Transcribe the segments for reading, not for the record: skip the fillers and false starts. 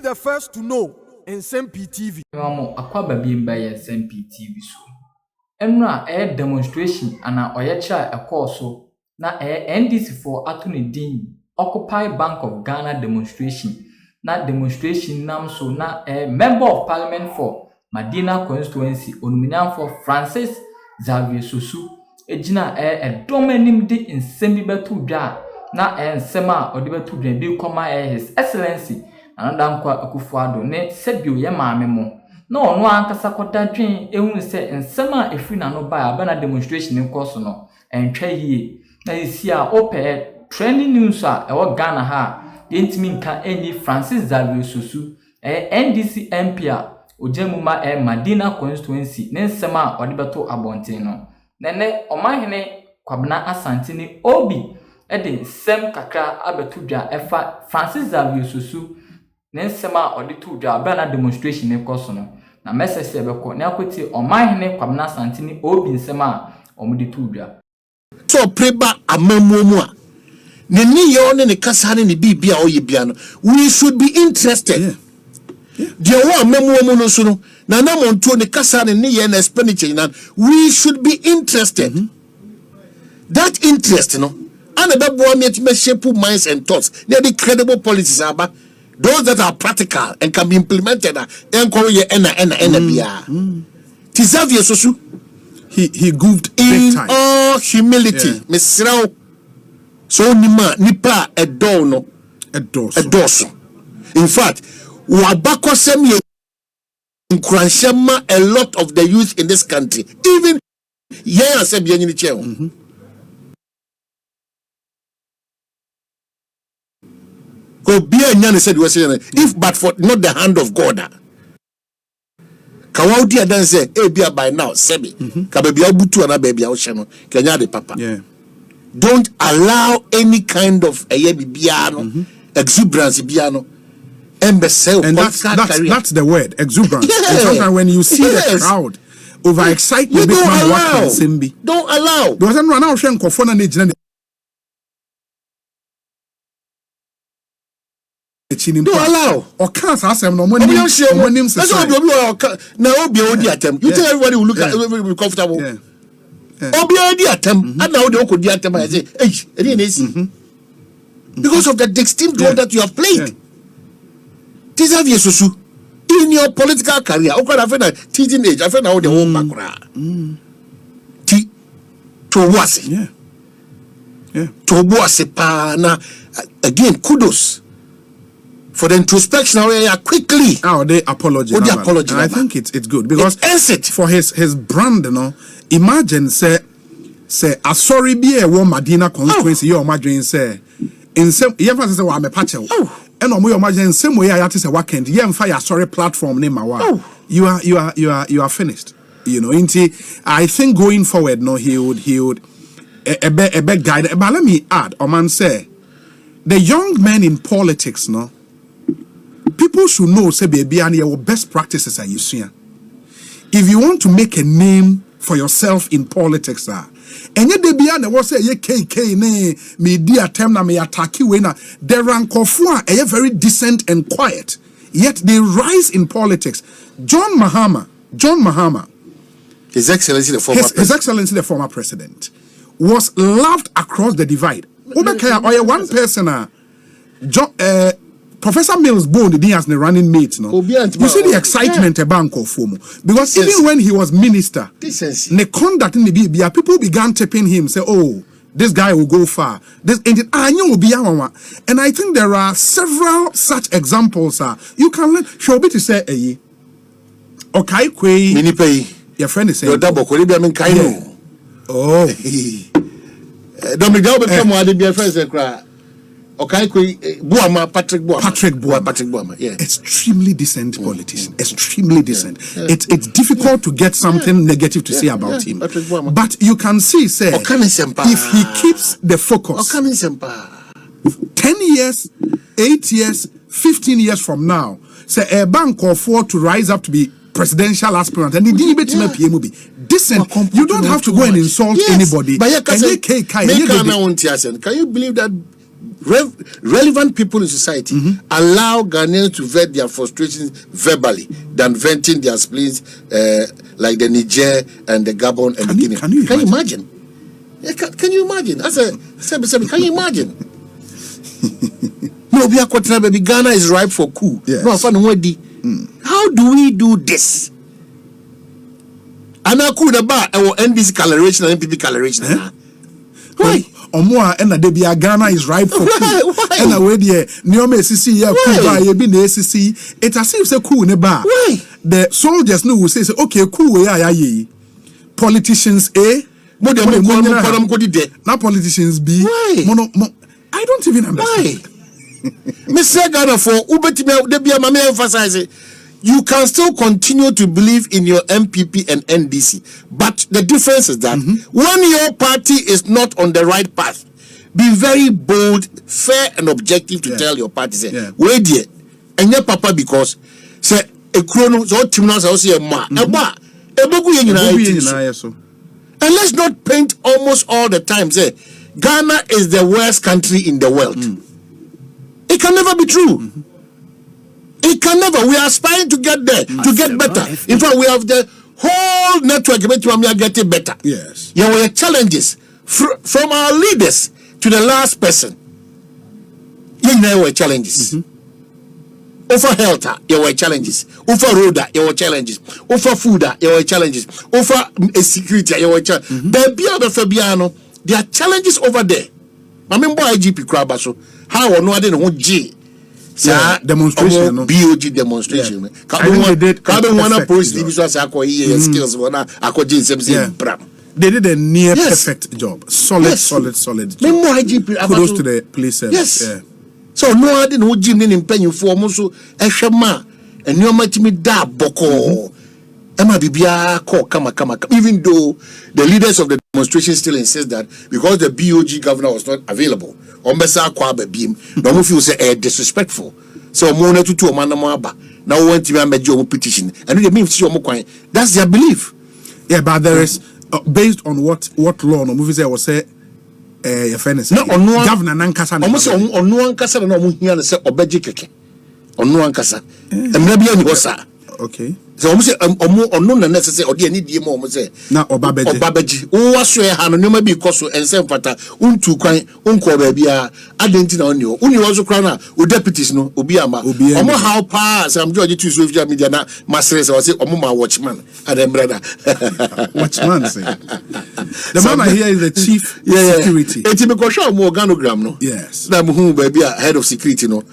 the first to know Nsem-Pii TV. Mamo akwa babimba ya Nsem-Pii TV so. Enra demonstration ana oyecha ekoso na NDC for atuni din Occupy Bank of Ghana demonstration. Na demonstration nam so na member of parliament for Madina constituency onominian for Francis Xavier Sosu ejina domenim de nsem bi betu dwa na nsem a ode betu dwa bi koma his excellency another nkwa Akufo-Addo ne sebio ye maame mo na ono ankasa kwata dwen ehunu se nsem a efiri na no ba abana demonstration nkoso no entwa yie na isi a ope trending news a ewo Ghana ha dentimi nka eni Francis Xavier Sosu NDC MP a ojemuma Madina constituency ne nsem a ode beto abonten no nene Omanhene kwabena asante ni obi de sem kakra abetu dwa efa Francis Xavier Sosu ne nsem a ode tu dwa abana demonstration ne koso no na message ebeko ne akweti Omanhene kwabena asante ni obi nsem a omudi tu dwa so preba amamuomu a ne ni yo ne kasa ne bibia oyebia no we should be interested. Dear one amamuomu no so no na na monto ne kasa ne ye na expenditure na we should be interested. That interest no and the boy me to shape minds and thoughts. They are the credible policies aba those that are practical and can be implemented encourage Xavier Sosu he goofed in big time. all humility. Miss Rao so nipa edo so. In fact, wabako semi a lot of the youth in this country, even yeah, if but for not the hand of God. Kawauti adan say ebia by now sebi kabebia butu ana bebia wo kenya de papa. Don't allow any kind of bibia no exuberance bia no. And that's the word, exuberance. And sometimes when you see the crowd overexcited, don't allow. Because I'm now showing Kofona Nijana. Don't allow. Or can't ask them no money. That's what now be odi attempt. You tell everybody will look at will be comfortable. Obi odi attempt. And now they could di attempt. I say, hey, because of the distinct role that you have played. Xavier Sosu in your political career, teaching age, I found out the whole background. To was to was na again kudos for the introspection quickly. Oh, they apologize. And I think it's good because for his brand, you know. Imagine say a sorry be a woman Madina constituency. You imagine say in some you ever say I'm a patcher. And we imagine same way I say weekend. You fire sorry platform name you are finished. You know, I think going forward, no, he would a big guide. But let me add, Oman say the young men in politics, no, people should know say baby and your best practices are you see. If you want to make a name for yourself in politics, and yet they be and was say ye KK ne media term na me attack you na the rank of one very decent and quiet, yet they rise in politics. John Mahama, His Excellency the former president, was loved across the divide. One person, Professor Mills Bone, the as the running mate, no. You see the excitement about Kofumo. Because even when he was minister, the conduct in the BBA, people began tipping him, say, oh, this guy will go far. And I think there are several such examples. You can learn. Show me to say, okay, your friend is saying, oh, okay, Patrick Boama, yeah. Extremely decent politician. Extremely decent. Yeah. It's difficult to get something negative to say about him. But you can see, say, if he keeps the focus, 10 years, 8 years, 15 years from now, say a bank or four to rise up to be presidential aspirant, and the debate will be decent. You don't have to go and insult anybody. Can you believe that relevant people in society allow Ghanaians to vent their frustrations verbally than venting their spleens like the Niger and the Gabon and the Guinea. Can you imagine? Yeah, can you imagine? Can you imagine? No, baby, Ghana is ripe for coup. Yes. No, how do we do this? And I could about our NDC coloration and NPP coloration. Why? Omoa and the Ghana is ripe for coup. And away the Niome SCC, Kuba, Yebi SCC. It as if it's coup neba. Why? The soldiers know will say, okay, coup, politicians A. Now politicians B. Why? I don't even understand. Why? Mr. Ghana for Ubeti emphasize it. You can still continue to believe in your MPP and NDC, but the difference is that when your party is not on the right path, be very bold, fair, and objective to tell your party, say, wait there, and your papa because say a chrono so timnas also a ma and let's not paint almost all the time say Ghana is the worst country in the world. It can never be true. It can never. We are aspiring to get there, to get better. In fact, we have the whole network getting better. Yes. There were challenges from our leaders to the last person. There were challenges. Over health, there were challenges. Over road, there were challenges. Over food, there were challenges. Over security, there were challenges. There are challenges over there. I remember IGP Krabaso. How or no, I didn't want G. Demonstration, BOG demonstration. They did a near perfect job. Solid job. Kudos to the police service. Yes. So no, I didn't know Jim in penny for Musu Eshama and no much me da boko. Emma Bibia kama. Even though the leaders of the demonstration still insist that because the BOG governor was not available, Ombesa Kwabe Beam, no feel say disrespectful. So Mona to Manamaba now went to make your petition, and they mean that's their belief. Yeah, but there is based on what law no movies there was say fairness. No, Governor Nankasa almost on no Ankasa no Muhian say Obeji Keke. On no Ankasa. And maybe any was okay. So almost on necessary or any demo almost say now Obabeji. Oh, swear hand no maybe because Nsem-Pii untu kwan unko baby identity on you. Uni also crown with deputies no Obiama. Omo how pass I'm George to social media na masters or say Omoma watchman and them brother. Watchman say. The man here is the chief security. It's because show more organogram no. Yes. Na who baby head of security no.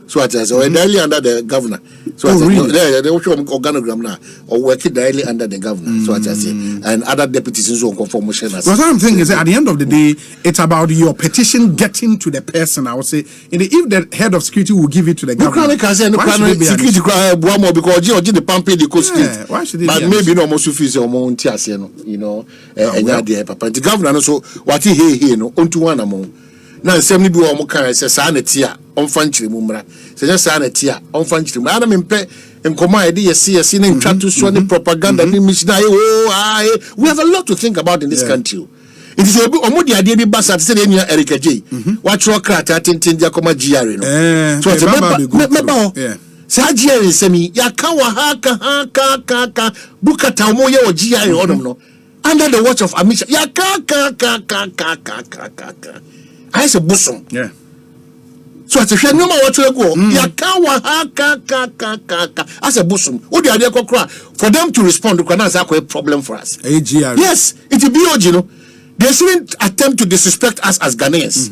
So at so directly under the governor. So they show organogram now or working directly under the governor. So I say and other deputies in so conformation. What I'm saying is that at the end of the day, it's about your petition getting to the person. I would say, if the head of security will give it to the governor, security because the pampe the coast but maybe no more sufficient you know papa the governor so what he no onto one among now assembly be one kind say sanity on fanchiri mumra say just sanity on fanchiri ma na mempe nkoma ide yes na ntwa to so the propaganda ni missionary we have a lot to think about in this country. It is Omodi Ade bi basa say dey Erica J. What throw krata tintin dia koma GR no. So it's meba sa GR semi ya ka wa ha ka bukata mo ye o GR odom no. Under the watch of Amisha ya ka. I say bosom. Yeah. So it's a shame no ma what to go. Ya ka wa ha ka. As a bosom. Odi Ade kokra for them to respond to na say a problem for us. AGR. Yes, it will be you know. They shouldn't attempt to disrespect us as Ghanaians.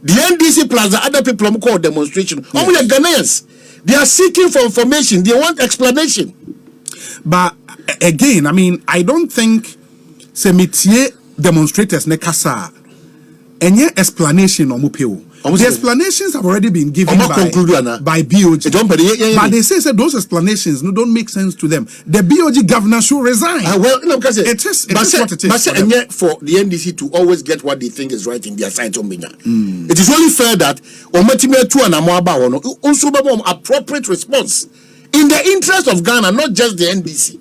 The NDC plus the other people who call demonstration, only the Ghanaians. They are seeking for information. They want explanation. But again, I mean, I don't think Semitier demonstrators nekasa any explanation on Mupeo. The explanations have already been given by BOG. But they say those explanations don't make sense to them. The BOG governor should resign. Well, no, because it is what it is. But yet for the NDC to always get what they think is right in their side of Minya. It is only fair that also appropriate response in the interest of Ghana, not just the NDC.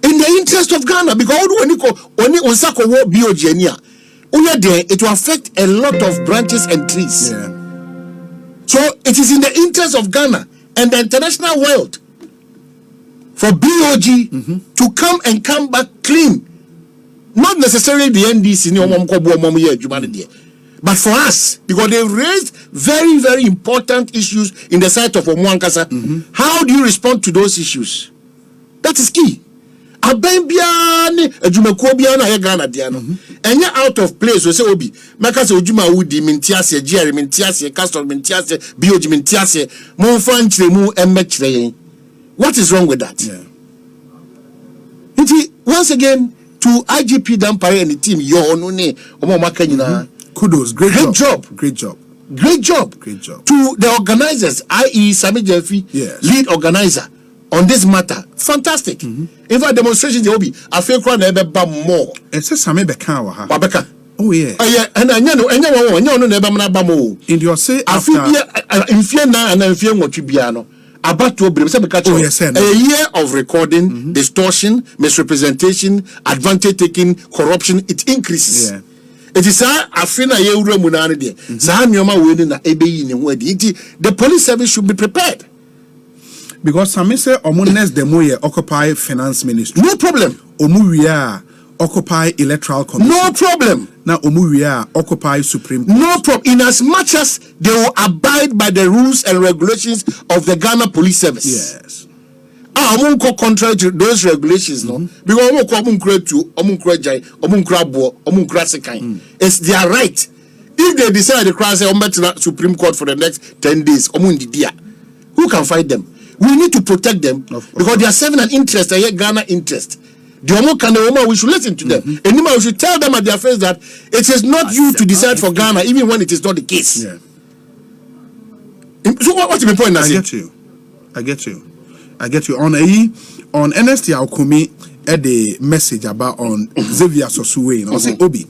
In the interest of Ghana, because when you BOG it will affect a lot of branches and trees. Yeah. So it is in the interest of Ghana and the international world for BOG to come back clean. Not necessarily the NDC, but for us, because they raised very, very important issues in the sight of Omuankasa. How do you respond to those issues? That is key. Abembiane ejumakuobiana ya Ghana diano. Enya out of place we say obi. Maka se ojuma wudi mintiase, GR mintiase, Castor mintiase, BOG mintiase, monfa nchiremu emmechire yen. What is wrong with that? Yeah. Once again, to IGP Dampare and the team, kudos, great job. Great job. To the organizers, i.e. Sami Jeffy, yes, lead organizer on this matter. Fantastic. In fact, demonstrations they will be. Afei kura na ebe ba more. It's a Sami Beka ha. Wabeka. Oh yeah. And anya no na ebe na ba mo. In your say after infie na infie nwotwe bia no. About to be a year of recording, distortion, misrepresentation, advantage taking, corruption, it increases. Yeah. It is Afrina Yura Munani there. Sahanyoma winning the police service should be prepared. Because some say Omunnes Demoye occupy finance ministry. No problem. Omuria occupy electoral commission. No problem. Now Omuria occupy Supreme Court. No problem. In as much as they will abide by the rules and regulations of the Ghana Police Service. Yes. Omunko contrary to those regulations, no. Because it's their right. If they decide to cross the Supreme Court for the next 10 days, who can fight them? We need to protect them because they are serving an interest, a Ghana interest. We should listen to them. And we should tell them at their face that it is not you to decide for Ghana, even when it is not the case. Yeah. So what's the point? I get you. On NST Alkumi the message about on Xavier Sosu and I say Obi.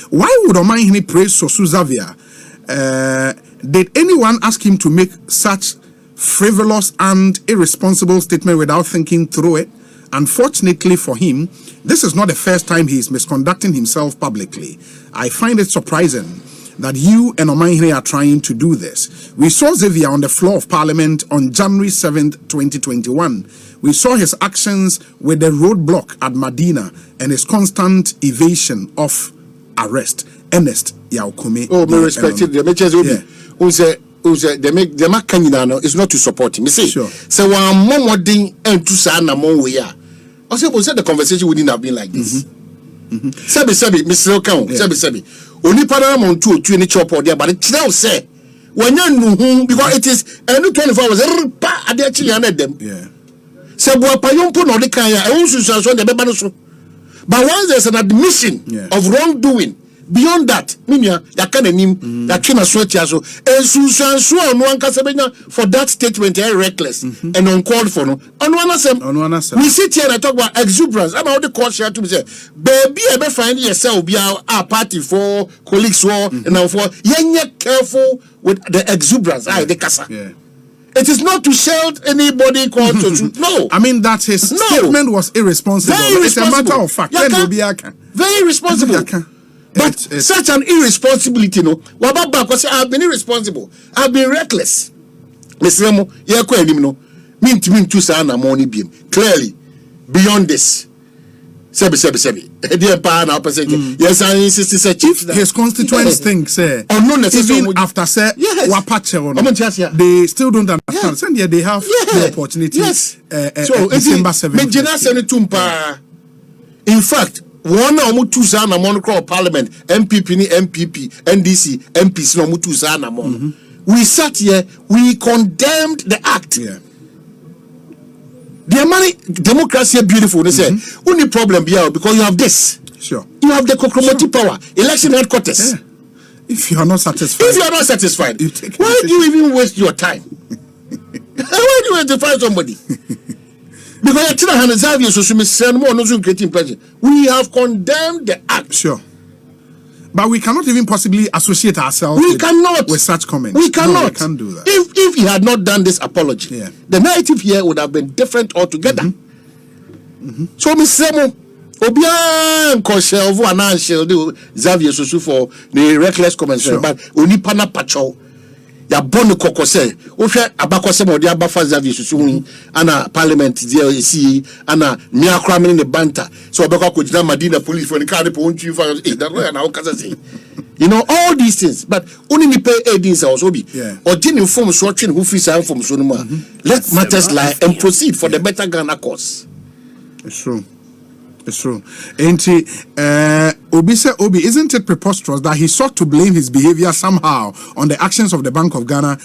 Why would Omanhene praise Sosu Xavier? Did anyone ask him to make such frivolous and irresponsible statement without thinking through it? Unfortunately for him, this is not the first time he is misconducting himself publicly. I find it surprising that you and Omanhene are trying to do this. We saw Xavier on the floor of Parliament on January 7th, 2021. We saw his actions with the roadblock at Medina and his constant evasion of arrest. Ernest Yaokome. Oh, me respected the messages will be. They make Kanyana is not to support him. You see, sure. So one more ding and to sana more we are. I said, the conversation wouldn't have been like this. Sabi, Mr. Okon, Sabi. Only Paramount 2 in the chop or there, but it's now say when you know because it is every 24 hours. I actually handed them. Yeah. So Payompo no the Kaya, I also saw the Bebanoso. But once there's an admission of wrongdoing, beyond that, Mimia, that kind of name, that came as sweat so, and so no one can say for that statement, reckless and uncalled for. No, on one we sit here and talk about exuberance. I'm out the court here to say, baby, ever find yourself be our party for colleagues for and now for you're careful with the exuberance. The casa. Yeah. It is not to shield anybody called to no. I mean that his statement was irresponsible. It's a matter of fact. Very responsible. But such an irresponsibility, no. I've been irresponsible. I've been reckless. Clearly, beyond this. Yes, I insist. His constituents think, say, even after say, they still don't understand. Yeah. They have the opportunity. Yes. December 7th. In fact, one or two sana monocro parliament, MPP, NDC, MPs no mutu sana mon. We sat here, we condemned the act. Yeah. The money democracy is beautiful. They say only problem because you have this. Sure. You have the Kokromoti power, election headquarters. Yeah. If you are not satisfied, why do you even waste your time? Why do you want to find somebody? Because we have condemned the act. Sure. But we cannot even possibly associate ourselves with such comments. We cannot. No, we can't do that. If he had not done this apology, the narrative here would have been different altogether. So, Ms. Semo, Obian Koshelvo and Shell Xavier Sosu for the reckless comments, but Onipana Pacho. Ya bonu kokose ohwe abakose mo de abafa Xavier Sosu ana parliament DLC ana miakra me ne banta so obekwa kojina Madina police for the car de ponchu for that way na okasa say you know all these things but only ni pay ADs also be or tin inform so twin who free say inform so no ma let matters lie and proceed for the better Ghana cause. It's true. It's true. Obi, isn't it preposterous that he sought to blame his behavior somehow on the actions of the Bank of Ghana